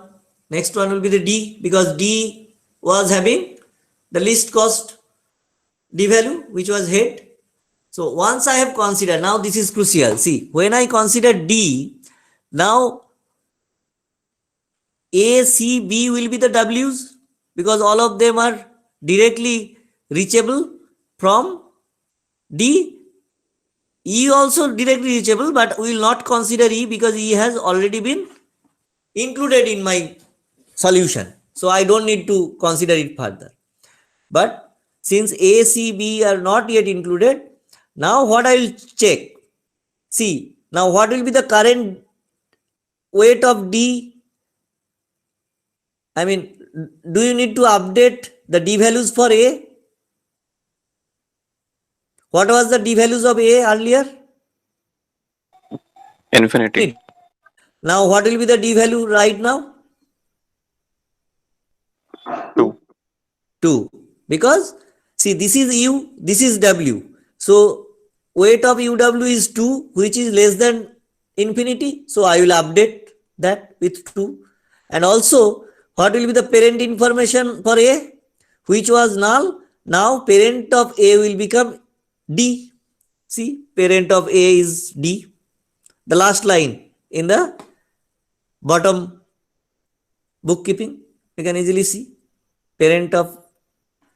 will be the D, because D was having the least cost D value, which was head. So once I have considered, now this is crucial. See, when I consider D, now A, C, B will be the W's because all of them are directly reachable from D. E also directly reachable, but we will not consider E because E has already been included in my solution. So I don't need to consider it further. But since A, C, B are not yet included, now what I will check? See, now what will be the current weight of D? I mean, do you need to update the D values for A? What was the D values of A earlier? Infinity. Now what will be the D value right now? 2. 2. Because see, this is U, this is W. So weight of UW is 2, which is less than infinity. So I will update that with 2. And also, what will be the parent information for A, which was null? Now parent of A will become D. See, parent of A is D. The last line in the bottom bookkeeping, you can easily see parent of.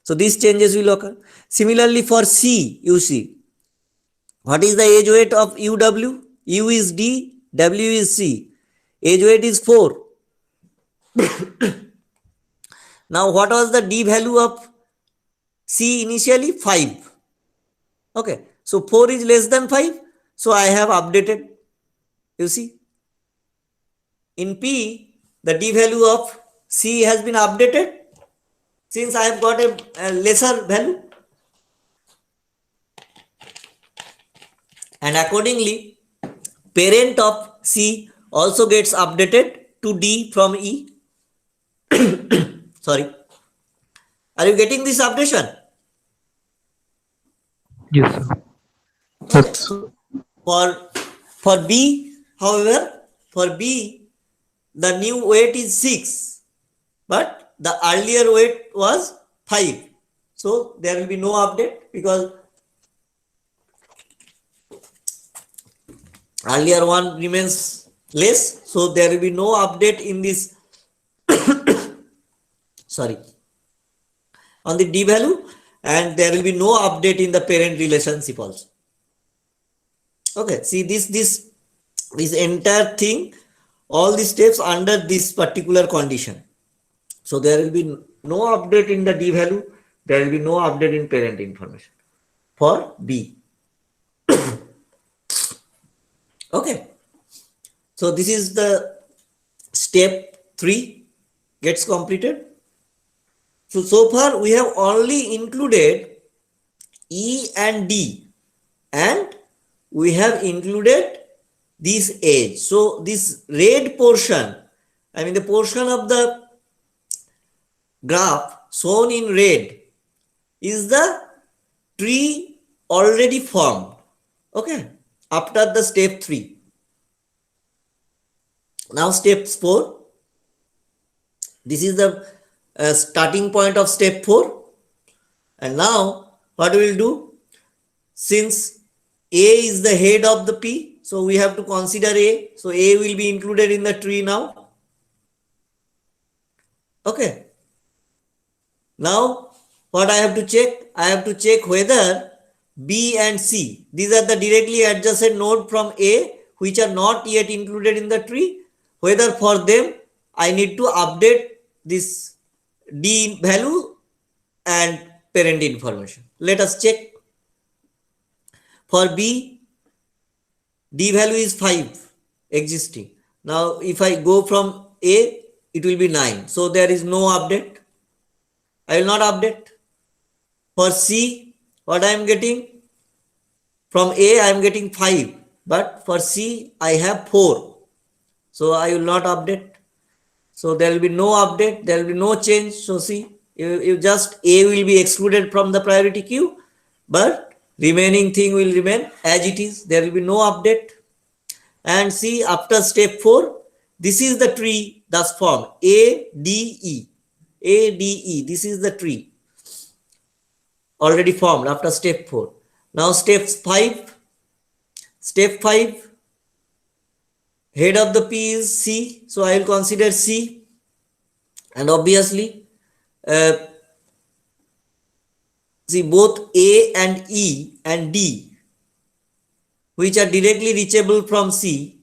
So these changes will occur. Similarly for C, you see, what is the age weight of UW? U is D, W is C. Age weight is 4. Now what was the D value of C initially? 5. Okay, so 4 is less than 5. So I have updated. You see, in P, the D value of C has been updated since I have got a lesser value. And accordingly, parent of C also gets updated to D from E. Sorry. Are you getting this updation? Yes, sir. Yes. For B, however, for B, the new weight is 6, but the earlier weight was 5. So there will be no update because earlier one remains less. So there will be no update in this, sorry, on the D value, and there will be no update in the parent relationship also. Okay, see this entire thing, all the steps under this particular condition. So there will be no update in the D value, there will be no update in parent information for B. Okay, so this is the step 3 gets completed. So far we have only included E and D, and we have included this edge. So this red portion, I mean the portion of the graph shown in red is the tree already formed, okay, after the step 3. Now step 4, this is the starting point of step 4, and now what we will do, since A is the head of the P, so we have to consider A, so A will be included in the tree now, okay. Now what I have to check? I have to check whether B and C, these are the directly adjacent node from A which are not yet included in the tree, whether for them I need to update this D value and parent information. Let us check. For B, D value is 5 existing. Now if I go from A, it will be 9. So there is no update. I will not update. For C, what I am getting? From A, I am getting 5. But for C, I have 4. So I will not update. So there will be no update. There will be no change. So see, you just A will be excluded from the priority queue. But remaining thing will remain as it is. There will be no update. And see, after step 4, this is the tree thus formed. A, D, E. A, D, E. This is the tree already formed after step 4. Now step 5. Step 5, head of the P is C. So I will consider C. And obviously, see both A and E and D, which are directly reachable from C,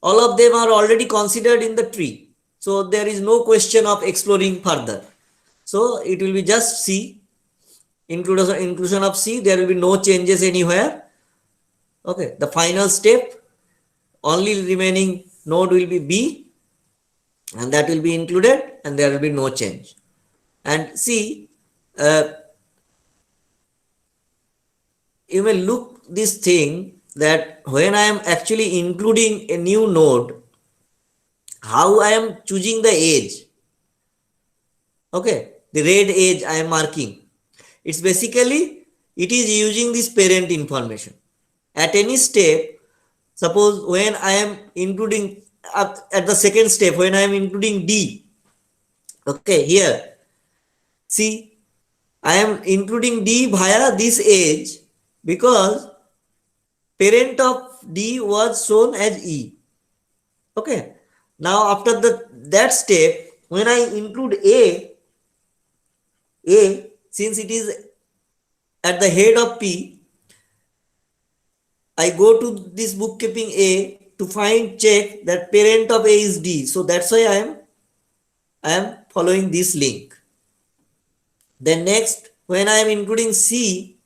all of them are already considered in the tree. So there is no question of exploring further. So it will be just C, inclusion of C, there will be no changes anywhere. Okay, the final step, only remaining node will be B, and that will be included, and there will be no change. And see, you may look this thing that when I am actually including a new node, how I am choosing the edge. Okay, the red edge I am marking. It's basically, it is using this parent information. At any step, suppose when I am including, at the second step, when I am including D, okay, here, see, I am including D via this edge because parent of D was shown as E. Okay. Now after that step, when I include A, since it is at the head of P, I go to this bookkeeping A to check that parent of A is D. So that's why I am following this link. Then next, when I am including C,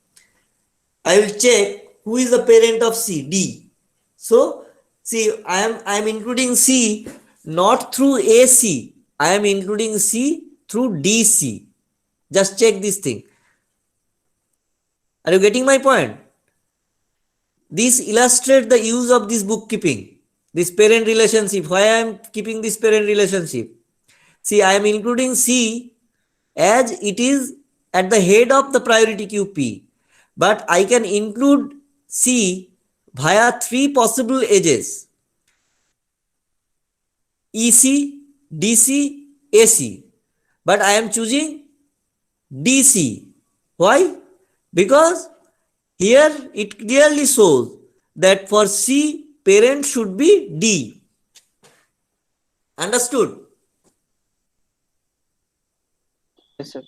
I will check who is the parent of C, D. So see, I am including C not through AC. I am including C through DC. Just check this thing. Are you getting my point? This illustrates the use of this bookkeeping, this parent relationship. Why I am keeping this parent relationship? See, I am including C as it is at the head of the priority queue P, but I can include C via 3 possible edges: EC, DC, AC. But I am choosing DC. Why? Because here it clearly shows that for C, parent should be D. Understood? Yes, sir.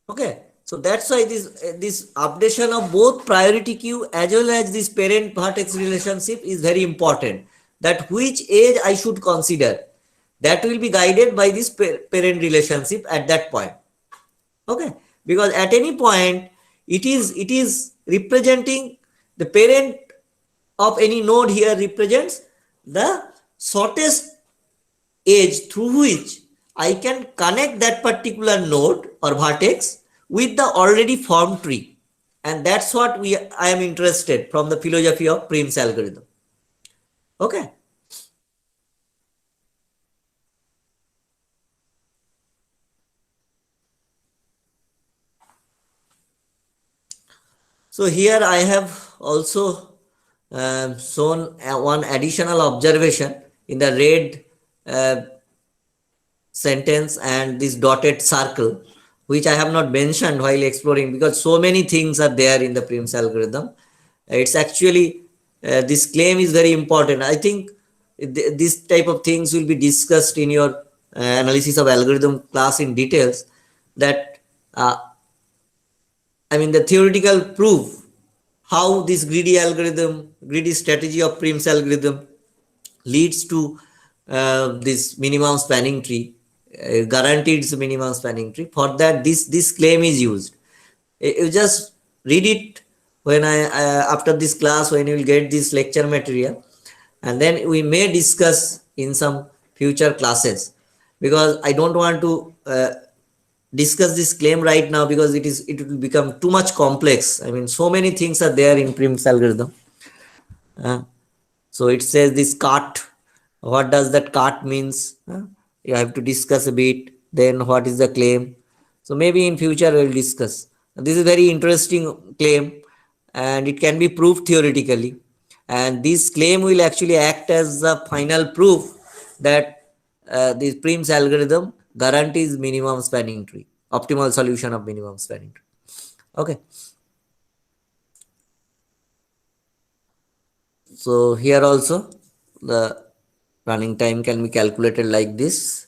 Okay. So that's why this updation of both priority queue as well as this parent vertex relationship is very important. That which edge I should consider, that will be guided by this parent relationship at that point. Okay, because at any point it is representing the parent of any node here represents the shortest edge through which I can connect that particular node or vertex with the already formed tree. And that's what I am interested from the philosophy of Prim's algorithm. Okay. So here I have also shown one additional observation in the red sentence and this dotted circle, which I have not mentioned while exploring because so many things are there in the Prim's algorithm. It's actually, this claim is very important. I think this type of things will be discussed in your analysis of algorithm class in details, that I mean the theoretical proof how this greedy strategy of Prim's algorithm leads to this minimum spanning tree, guaranteed minimum spanning tree. For that, this claim is used. You just read it when after this class, when you will get this lecture material, and then we may discuss in some future classes, because I don't want to discuss this claim right now because it will become too much complex. I mean, so many things are there in Prim's algorithm. So it says this cart. What does that cart means? You have to discuss a bit. Then what is the claim? So maybe in future we'll discuss. This is very interesting claim, and it can be proved theoretically. And this claim will actually act as the final proof that this Prim's algorithm guarantees minimum spanning tree, optimal solution of minimum spanning tree. Okay. So here also the running time can be calculated like this.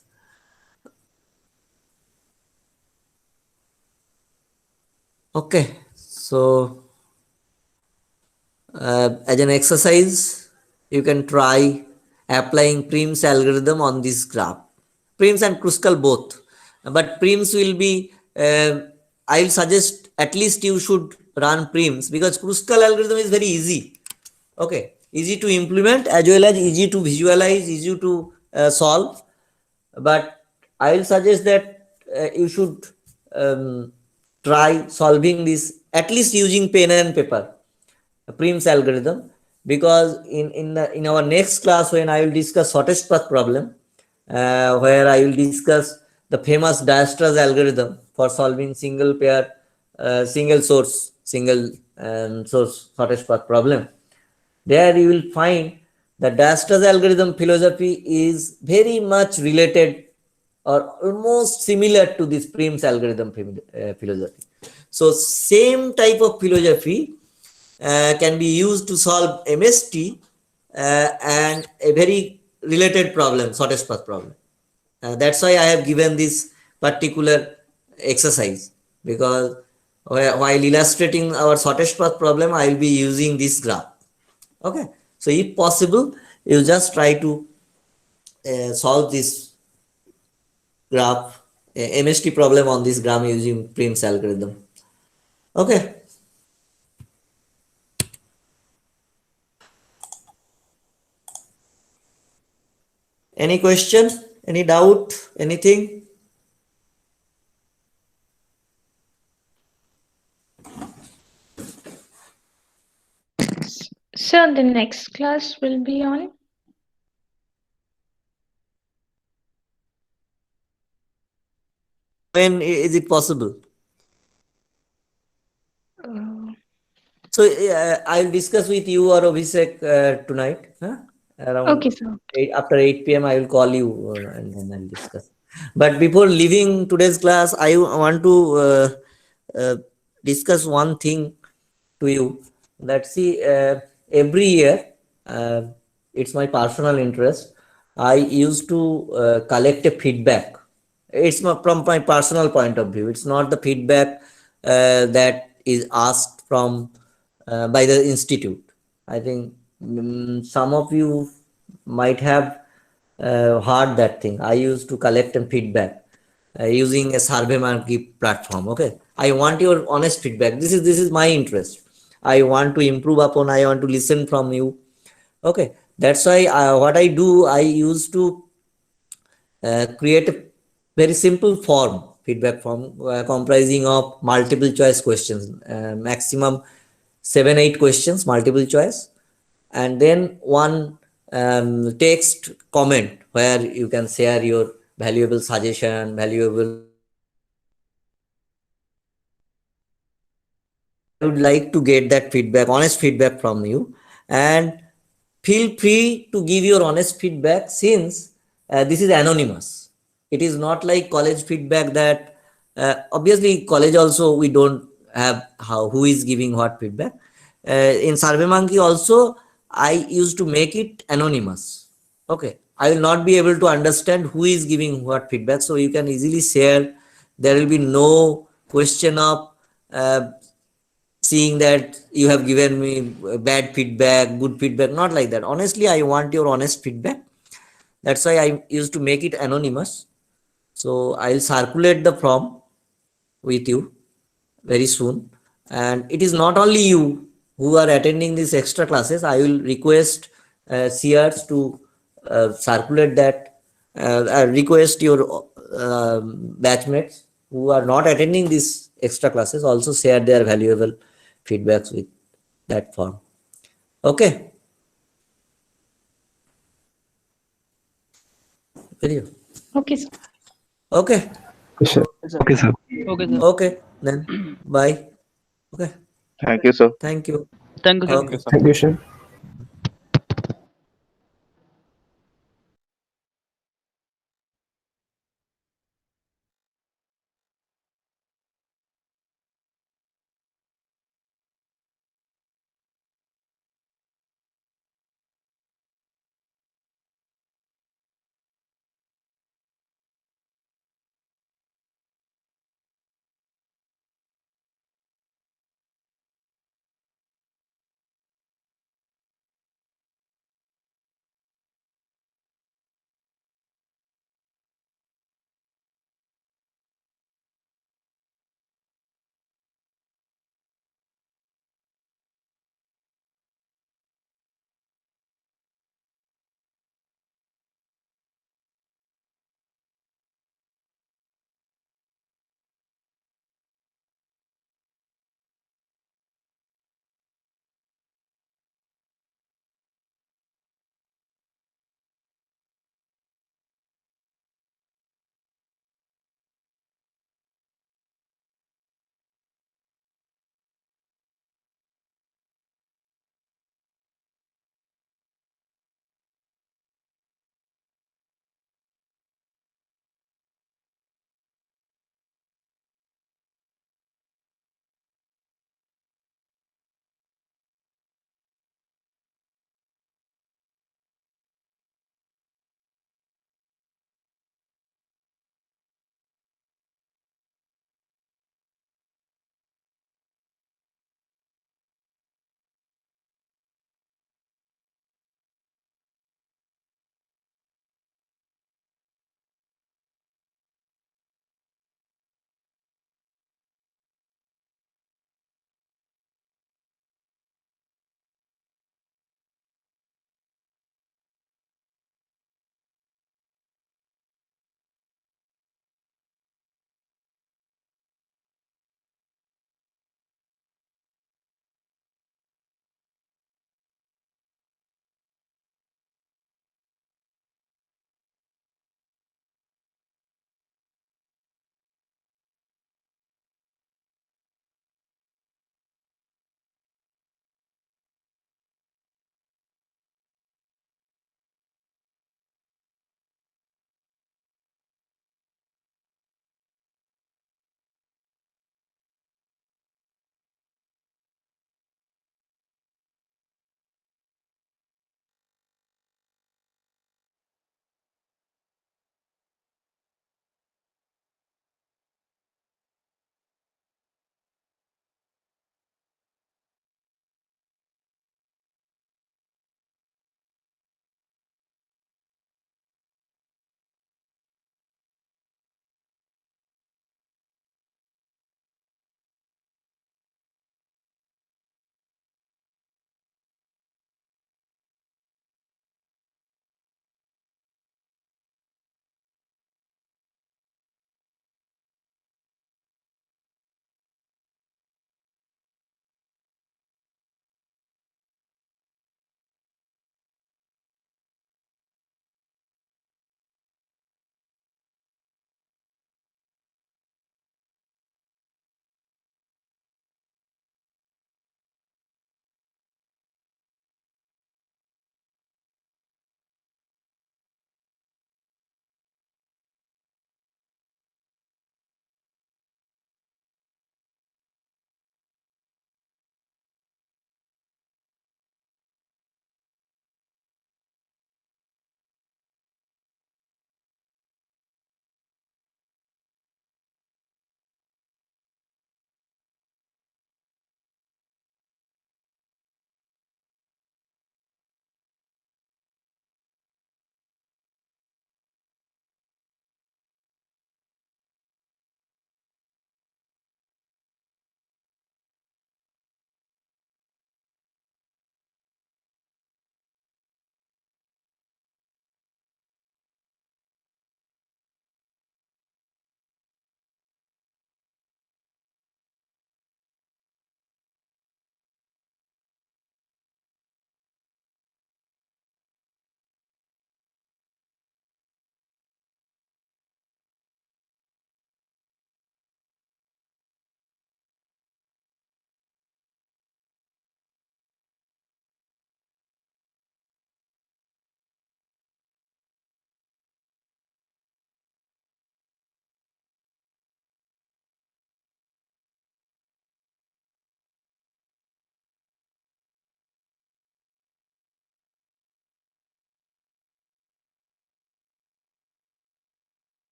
Okay, so as an exercise, you can try applying Prim's algorithm on this graph. Prim's and Kruskal both, but Prim's will be, I will suggest at least you should run Prim's because Kruskal algorithm is very easy. Okay, easy to implement as well as easy to visualize, easy to solve. But I will suggest that you should try solving this at least using pen and paper, Prim's algorithm, because in our next class when I will discuss shortest path problem, where I will discuss the famous Dijestra's algorithm for solving single pair, single source shortest path problem. There you will find the Dijestra's algorithm philosophy is very much related or almost similar to this Prim's algorithm philosophy. So same type of philosophy can be used to solve MST and a very related problem, shortest path problem. That's why I have given this particular exercise, because while illustrating our shortest path problem, I will be using this graph. Okay, so if possible, you just try to solve this graph, MST problem on this graph using Prim's algorithm. Okay. Any question? Any doubt? Anything? So the next class will be on? When is it possible? Uh, So I'll discuss with you or Abhishek tonight. Around okay, sir. after 8 p.m. I will call you and then I'll discuss. But before leaving today's class, I want to uh, discuss one thing to you. That see, every year, it's my personal interest. I used to collect a feedback. It's not from my personal point of view. It's not the feedback that is asked from by the institute. I think some of you might have heard that thing. I used to collect a feedback using a survey monkey platform. Okay, I want your honest feedback. This is my interest. I want to improve upon. I want to listen from you. Okay, that's why what I do, I used to create a very simple form, feedback form comprising of multiple choice questions, maximum 7-8 questions, multiple choice, and then one text comment where you can share your valuable suggestion, valuable. I would like to get that feedback, honest feedback from you, and feel free to give your honest feedback since this is anonymous. It is not like college feedback that obviously college also we don't have how who is giving what feedback. In SurveyMonkey also I used to make it anonymous. Okay, I will not be able to understand who is giving what feedback, so you can easily share. There will be no question of seeing that you have given me bad feedback, good feedback, not like that. Honestly, I want your honest feedback. That's why I used to make it anonymous. So I'll circulate the form with you very soon. And it is not only you who are attending these extra classes. I will request seers to circulate that. Request your batchmates who are not attending these extra classes also share their valuable feedbacks with that form. Okay. Video. Okay, sir. Okay. Yes, sir. Yes, sir. Okay, sir. Okay, sir. Okay. Then bye. Okay. Thank you, sir. Thank you. Thank you, sir. Thank Okay. you, sir. Thank you, sir.